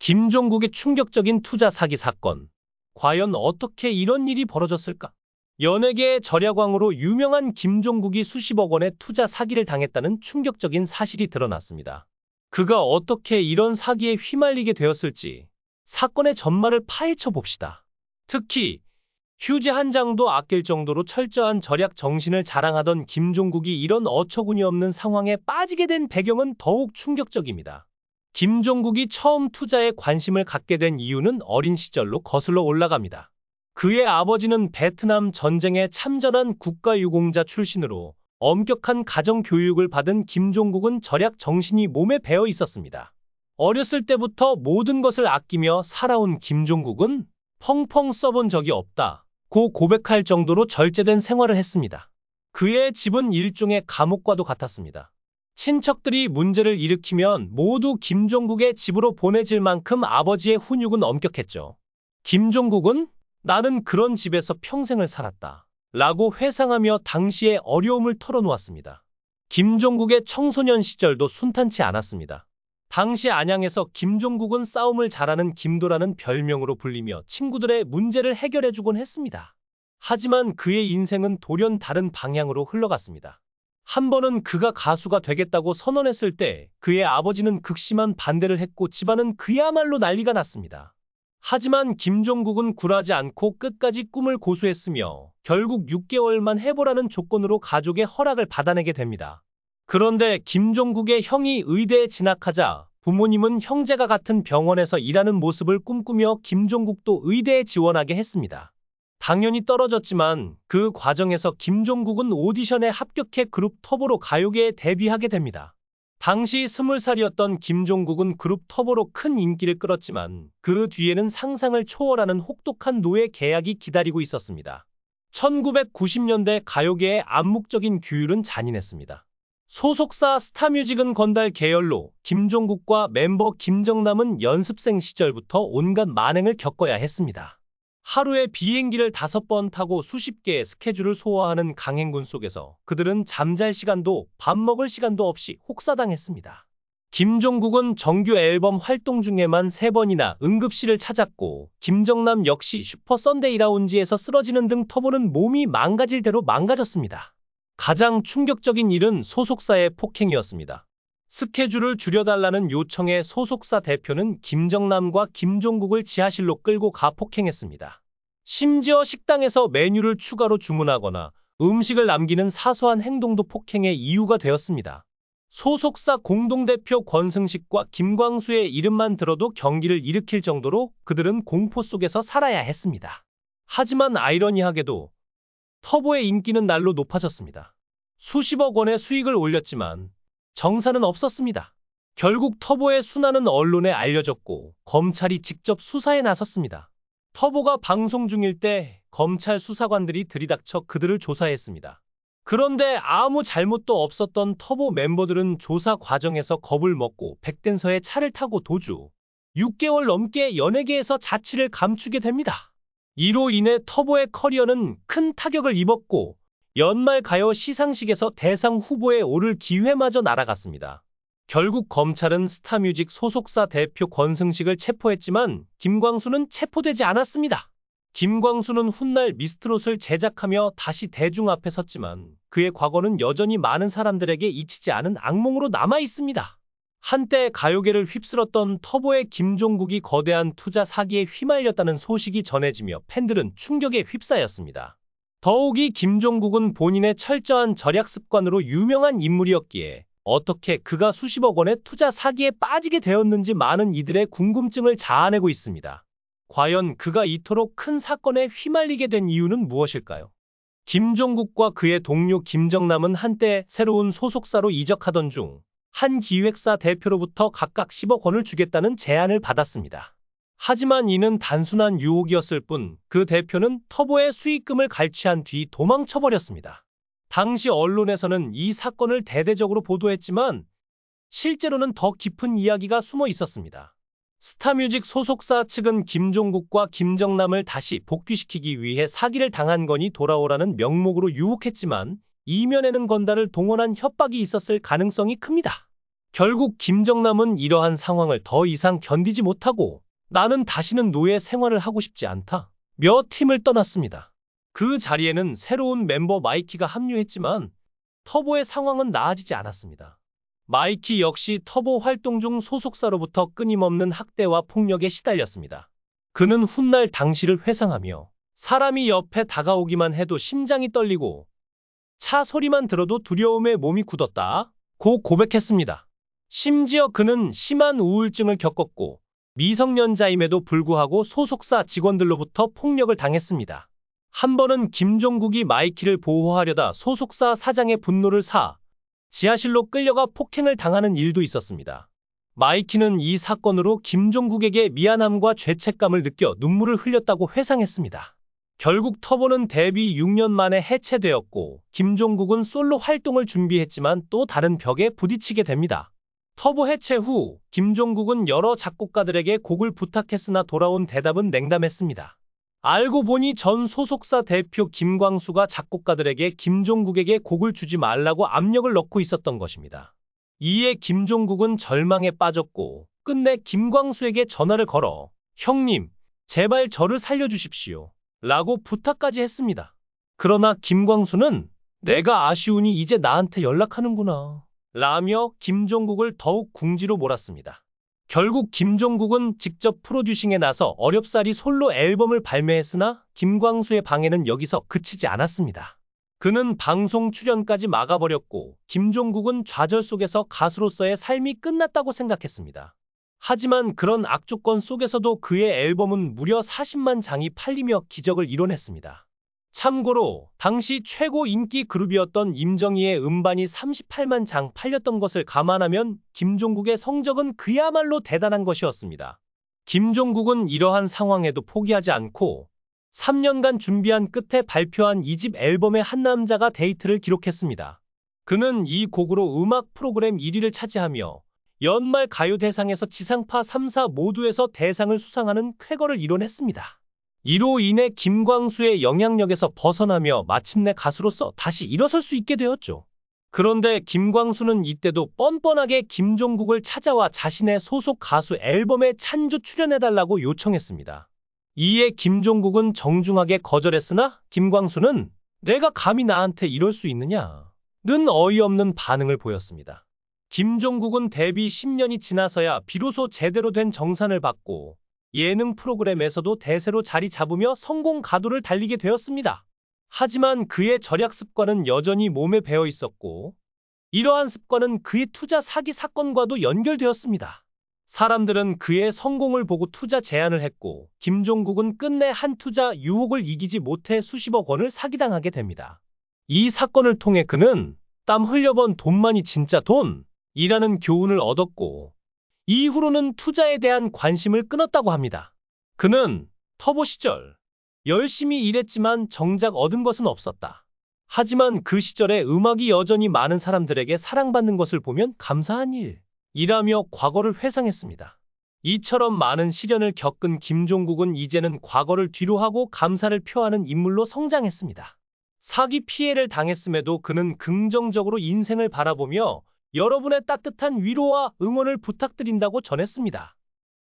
김종국의 충격적인 투자 사기 사건. 과연 어떻게 이런 일이 벌어졌을까? 연예계의 절야광으로 유명한 김종국이 수십억 원의 투자 사기를 당했다는 충격적인 사실이 드러났습니다. 그가 어떻게 이런 사기에 휘말리게 되었을지 사건의 전말을 파헤쳐 봅시다. 특히 휴지 한 장도 아낄 정도로 철저한 절약 정신을 자랑하던 김종국이 이런 어처구니 없는 상황에 빠지게 된 배경은 더욱 충격적입니다. 김종국이 처음 투자에 관심을 갖게 된 이유는 어린 시절로 거슬러 올라갑니다. 그의 아버지는 베트남 전쟁에 참전한 국가유공자 출신으로 엄격한 가정교육을 받은 김종국은 절약 정신이 몸에 배어 있었습니다. 어렸을 때부터 모든 것을 아끼며 살아온 김종국은 펑펑 써본 적이 없다고 고백할 정도로 절제된 생활을 했습니다. 그의 집은 일종의 감옥과도 같았습니다. 친척들이 문제를 일으키면 모두 김종국의 집으로 보내질 만큼 아버지의 훈육은 엄격했죠. 김종국은 나는 그런 집에서 평생을 살았다 라고 회상하며 당시의 어려움을 털어놓았습니다. 김종국의 청소년 시절도 순탄치 않았습니다. 당시 안양에서 김종국은 싸움을 잘하는 김도라는 별명으로 불리며 친구들의 문제를 해결해주곤 했습니다. 하지만 그의 인생은 돌연 다른 방향으로 흘러갔습니다. 한 번은 그가 가수가 되겠다고 선언했을 때 그의 아버지는 극심한 반대를 했고 집안은 그야말로 난리가 났습니다. 하지만 김종국은 굴하지 않고 끝까지 꿈을 고수했으며 결국 6개월만 해보라는 조건으로 가족의 허락을 받아내게 됩니다. 그런데 김종국의 형이 의대에 진학하자 부모님은 형제가 같은 병원에서 일하는 모습을 꿈꾸며 김종국도 의대에 지원하게 했습니다. 당연히 떨어졌지만 그 과정에서 김종국은 오디션에 합격해 그룹 터보로 가요계에 데뷔하게 됩니다. 당시 20살이었던 김종국은 그룹 터보로 큰 인기를 끌었지만 그 뒤에는 상상을 초월하는 혹독한 노예 계약이 기다리고 있었습니다. 1990년대 가요계의 암묵적인 규율은 잔인했습니다. 소속사 스타뮤직은 건달 계열로 김종국과 멤버 김정남은 연습생 시절부터 온갖 만행을 겪어야 했습니다. 하루에 비행기를 5번 타고 수십 개의 스케줄을 소화하는 강행군 속에서 그들은 잠잘 시간도 밥 먹을 시간도 없이 혹사당했습니다. 김종국은 정규 앨범 활동 중에만 3번이나 응급실을 찾았고 김정남 역시 슈퍼 선데이 라운지에서 쓰러지는 등 터보는 몸이 망가질 대로 망가졌습니다. 가장 충격적인 일은 소속사의 폭행이었습니다. 스케줄을 줄여달라는 요청에 소속사 대표는 김정남과 김종국을 지하실로 끌고 가 폭행했습니다. 심지어 식당에서 메뉴를 추가로 주문하거나 음식을 남기는 사소한 행동도 폭행의 이유가 되었습니다. 소속사 공동대표 권승식과 김광수의 이름만 들어도 경기를 일으킬 정도로 그들은 공포 속에서 살아야 했습니다. 하지만 아이러니하게도 터보의 인기는 날로 높아졌습니다. 수십억 원의 수익을 올렸지만 정사는 없었습니다. 결국 터보의 순환은 언론에 알려졌고 검찰이 직접 수사에 나섰습니다. 터보가 방송 중일 때 검찰 수사관들이 들이닥쳐 그들을 조사했습니다. 그런데 아무 잘못도 없었던 터보 멤버들은 조사 과정에서 겁을 먹고 백댄서의 차를 타고 도주. 6개월 넘게 연예계에서 자취를 감추게 됩니다. 이로 인해 터보의 커리어는 큰 타격을 입었고 연말 가요 시상식에서 대상 후보에 오를 기회마저 날아갔습니다. 결국 검찰은 스타뮤직 소속사 대표 권승식을 체포했지만 김광수는 체포되지 않았습니다. 김광수는 훗날 미스트롯을 제작하며 다시 대중 앞에 섰지만 그의 과거는 여전히 많은 사람들에게 잊히지 않은 악몽으로 남아 있습니다. 한때 가요계를 휩쓸었던 터보의 김종국이 거대한 투자 사기에 휘말렸다는 소식이 전해지며 팬들은 충격에 휩싸였습니다. 더욱이 김종국은 본인의 철저한 절약 습관으로 유명한 인물이었기에 어떻게 그가 수십억 원의 투자 사기에 빠지게 되었는지 많은 이들의 궁금증을 자아내고 있습니다. 과연 그가 이토록 큰 사건에 휘말리게 된 이유는 무엇일까요? 김종국과 그의 동료 김정남은 한때 새로운 소속사로 이적하던 중 한 기획사 대표로부터 각각 10억 원을 주겠다는 제안을 받았습니다. 하지만 이는 단순한 유혹이었을 뿐 그 대표는 터보의 수익금을 갈취한 뒤 도망쳐버렸습니다. 당시 언론에서는 이 사건을 대대적으로 보도했지만 실제로는 더 깊은 이야기가 숨어 있었습니다. 스타뮤직 소속사 측은 김종국과 김정남을 다시 복귀시키기 위해 사기를 당한 거니 돌아오라는 명목으로 유혹했지만 이면에는 건달을 동원한 협박이 있었을 가능성이 큽니다. 결국 김정남은 이러한 상황을 더 이상 견디지 못하고 나는 다시는 노예 생활을 하고 싶지 않다 며 팀을 떠났습니다. 그 자리에는 새로운 멤버 마이키가 합류했지만 터보의 상황은 나아지지 않았습니다. 마이키 역시 터보 활동 중 소속사로부터 끊임없는 학대와 폭력에 시달렸습니다. 그는 훗날 당시를 회상하며 사람이 옆에 다가오기만 해도 심장이 떨리고 차 소리만 들어도 두려움에 몸이 굳었다고 고백했습니다. 심지어 그는 심한 우울증을 겪었고 미성년자임에도 불구하고 소속사 직원들로부터 폭력을 당했습니다. 한 번은 김종국이 마이키를 보호하려다 소속사 사장의 분노를 사 지하실로 끌려가 폭행을 당하는 일도 있었습니다. 마이키는 이 사건으로 김종국에게 미안함과 죄책감을 느껴 눈물을 흘렸다고 회상했습니다. 결국 터보는 데뷔 6년 만에 해체되었고 김종국은 솔로 활동을 준비했지만 또 다른 벽에 부딪히게 됩니다. 터보 해체 후 김종국은 여러 작곡가들에게 곡을 부탁했으나 돌아온 대답은 냉담했습니다. 알고 보니 전 소속사 대표 김광수가 작곡가들에게 김종국에게 곡을 주지 말라고 압력을 넣고 있었던 것입니다. 이에 김종국은 절망에 빠졌고 끝내 김광수에게 전화를 걸어 형님, 제발 저를 살려주십시오 라고 부탁까지 했습니다. 그러나 김광수는 내가 아쉬우니 이제 나한테 연락하는구나 라며 김종국을 더욱 궁지로 몰았습니다. 결국 김종국은 직접 프로듀싱에 나서 어렵사리 솔로 앨범을 발매했으나 김광수의 방해는 여기서 그치지 않았습니다. 그는 방송 출연까지 막아버렸고 김종국은 좌절 속에서 가수로서의 삶이 끝났다고 생각했습니다. 하지만 그런 악조건 속에서도 그의 앨범은 무려 40만 장이 팔리며 기적을 이뤄냈습니다. 참고로 당시 최고 인기 그룹이었던 임정희의 음반이 38만 장 팔렸던 것을 감안하면 김종국의 성적은 그야말로 대단한 것이었습니다. 김종국은 이러한 상황에도 포기하지 않고 3년간 준비한 끝에 발표한 2집 앨범의 한 남자가 데이트를 기록했습니다. 그는 이 곡으로 음악 프로그램 1위를 차지하며 연말 가요대상에서 지상파 3사 모두에서 대상을 수상하는 쾌거를 이뤄냈습니다. 이로 인해 김광수의 영향력에서 벗어나며 마침내 가수로서 다시 일어설 수 있게 되었죠. 그런데 김광수는 이때도 뻔뻔하게 김종국을 찾아와 자신의 소속 가수 앨범에 찬조 출연해달라고 요청했습니다. 이에 김종국은 정중하게 거절했으나 김광수는 내가 감히 나한테 이럴 수 있느냐는 어이없는 반응을 보였습니다. 김종국은 데뷔 10년이 지나서야 비로소 제대로 된 정산을 받고 예능 프로그램에서도 대세로 자리 잡으며 성공 가도를 달리게 되었습니다. 하지만 그의 절약 습관은 여전히 몸에 배어 있었고 이러한 습관은 그의 투자 사기 사건과도 연결되었습니다. 사람들은 그의 성공을 보고 투자 제안을 했고 김종국은 끝내 한 투자 유혹을 이기지 못해 수십억 원을 사기당하게 됩니다. 이 사건을 통해 그는 땀 흘려번 돈만이 진짜 돈이라는 교훈을 얻었고 이후로는 투자에 대한 관심을 끊었다고 합니다. 그는 터보 시절 열심히 일했지만 정작 얻은 것은 없었다. 하지만 그 시절에 음악이 여전히 많은 사람들에게 사랑받는 것을 보면 감사한 일이라며 과거를 회상했습니다. 이처럼 많은 시련을 겪은 김종국은 이제는 과거를 뒤로하고 감사를 표하는 인물로 성장했습니다. 사기 피해를 당했음에도 그는 긍정적으로 인생을 바라보며 여러분의 따뜻한 위로와 응원을 부탁드린다고 전했습니다.